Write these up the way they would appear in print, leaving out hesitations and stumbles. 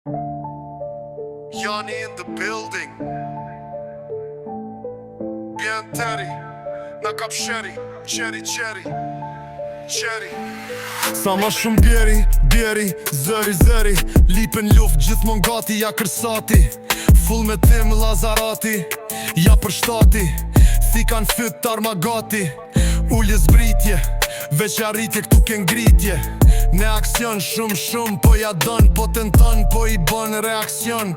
Johnny in the building. Bien Terry, na kap sheri, qeri. Sa ma shumë bjeri, zëri Lipën luft gjithmon gati, ja kërsati Full me tim Lazarati, ja për shtati Si kan fyt armagati Ullje zbritje, veç arritje këtu ke ngritje Ne aksion shumë, po ja dën Po tenton, po i bën reakcion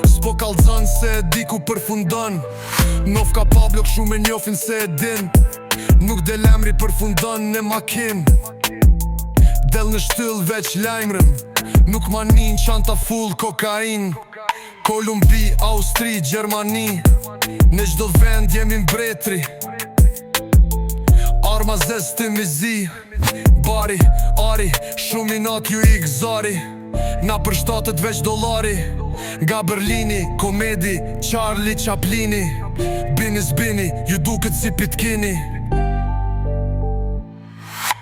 S'po kalzon se e di ku përfundon Nof ka Pablo këshu me njofin se e din Nuk del emri përfundon në makin Del në shtyll veç lajmrën Nuk manin qanta full kokain Kolumbi, Austri, Gjermani Në gjdo vend jemi mbretri Arma zez të mizi Bari, ari, shumë i nat ju i gëzari Na për shtatët veç dollari Nga Berlini, komedi, Charlie Chaplini Bini, ju duket si pitkini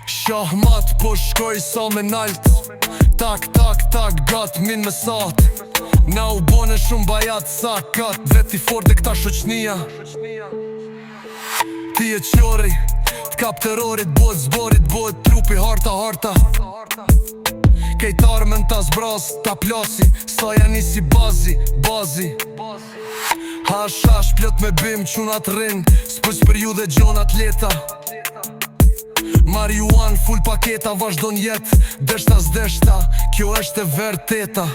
Shahmat po shkoj sa me nalt Tak, gat min me sat Na u bone shumë bajat sa kat Veti fort e këta shoqnia Ti e qori T'kap terrorit, bojt zborit, bojt trupi harta Kejt armen ta zbras, ta plasi Sa janë si bazi Hash, plot me bim, qunat rin S'pës për ju dhe gjonat leta Marijuan, full paketa, vazhdon jet Deshta s'deshta, kjo është e vërteta